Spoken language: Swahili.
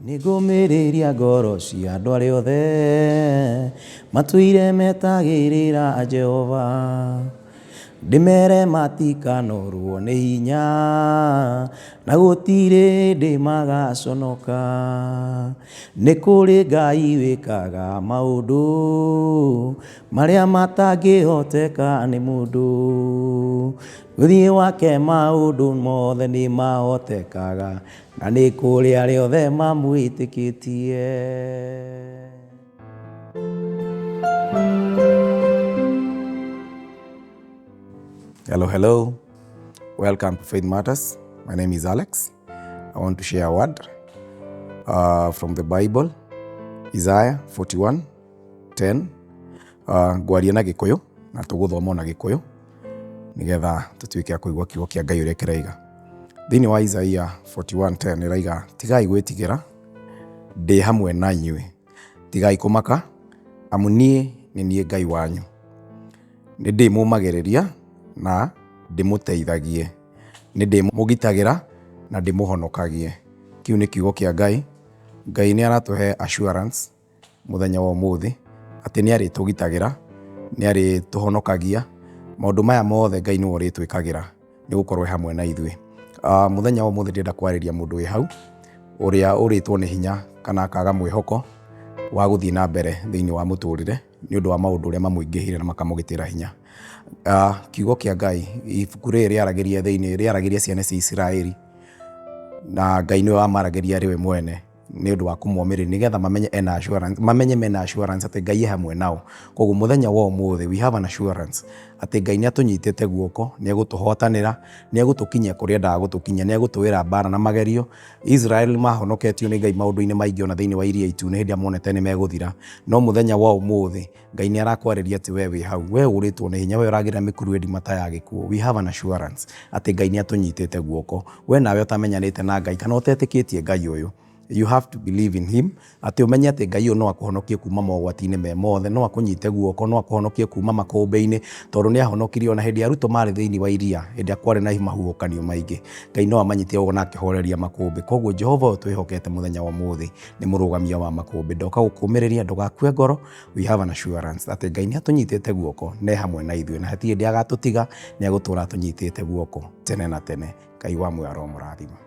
Nĩngũmĩrĩria ngoro cia andũ arĩa othe matuire metagĩrĩra Jehova. Ndĩmere matikanorwo nĩ hinya na gũtirĩ hĩndĩ magaconoka. Nĩ kũrĩ Ngai wĩkaga maũndũ marĩa matangĩhoteka nĩ mũndũ. Gũthiĩ wake maũndũ mothe nĩ mahotekaga, na nĩ kũrĩ arĩa othe mamwĩtĩkĩtie. Hello. Welcome to Faith Matters. My name is Alex. I want to share a word from the Bible, Isaiah 41:10. Ngwaria na Gĩkũyũ na tũgũthoma na Gĩkũyũ nĩgetha tũtuĩke a kũigua kiugo kĩa Ngai ũrĩa kĩraiga. Thĩinĩ wa Isaiah 41:10 ĩraiga, tigai gwĩtigĩra, ndĩ hamwe na inyuĩ. Tigai kũmaka, amu niĩ nĩ niĩ Ngai wanyu. Nĩ ndĩmũmagĩrĩria na ndĩmũteithagie. Nĩ ndĩmũgitagĩra na ndĩmũhonokagie. Kiu nĩ kiugo kĩa Ngai. Ngai nĩ aratũhe assurance mũthenya wa ũmũthĩ atĩ nĩ arĩtũgitagĩra, nĩ arĩtũhonokagia. Maũndũ maya mothe Ngai nĩ arĩtwĩkagĩra nĩ gũkorwo hamwe na ithuĩ. Mũthenya wa ũmũthĩ ndĩrenda kwarĩria mũndũ wĩ hau ũrĩa ũrĩtwo nĩ hinya kana akaga mwĩhoko wa gũthiĩ na mbere thĩinĩ wa mũtũrĩre nĩ ũndũ wa maũndũ ũrĩa mamũingĩhire na makamũgitĩra hinya. Kiugo kĩa Ngai ibuku rĩrĩ rĩaragĩria ciana cia Isiraeli, na Ngai nĩwe wamaragĩria rĩwe mwene nĩ ũndũ wa kũmomĩrĩria nĩgetha mamenye mena assurance atĩ Ngai hamwe nao. Koguo mũthenya wa ũmũthĩ we have an assurance atĩ Ngai nĩ atũnyitĩte guoko, nĩ egũtũhotanĩra, nĩ egũtũkinyia kũrĩa endaga gũtũkinyia, nĩ egũtũĩra mbara na magerio. Israel mahonoketio nĩ Ngai maũndũ-inĩ maingĩ ona thĩinĩ wa iria itune hĩndĩ amonete nĩ megũthira. No mũthenya wa ũmũthĩ Ngai nĩ arakwarĩria atĩ we wĩ hau, we ũrĩtwo nĩ hinya, we ũragĩra mĩkuru ndimata ya gĩkuũ. We have an assurance atĩ Ngai nĩ atũnyitĩte guoko. We nawe ũtamenyanĩte na Ngai kana ũtetĩkĩtie Ngai ũyũ, you have to believe in him, atĩ ũmenye atĩ Ngai ũyũ no akũhonokie kuma mogwati-inĩ me mothe, no akũnyite guoko, no akũhonokie kuma makũmbĩ-inĩ, tondũ nĩ ahonokirie ona hĩndĩ arutwo marĩ thĩinĩ wa iria, hĩndĩ akwarĩ na mahuhũkanio maingĩ. Ngai no amanyite ũguo na akĩhoreria makũmbĩ. Koguo Jehova ũyũ twĩhokete mũthenya wa ũmũthĩ nĩ mũrũgamia wa makũmbĩ. Ndoka gũkũmĩrĩria, ndũgakue ngoro. We have an assurance atĩ Ngai nĩ atũnyitĩte guoko, ne hamwe na ithuĩ, na hatirĩ hĩndĩ agatũtiga, nĩ egũtũra atũnyitĩte guoko tene na tene. Ngai wa muoyo aromũrathima.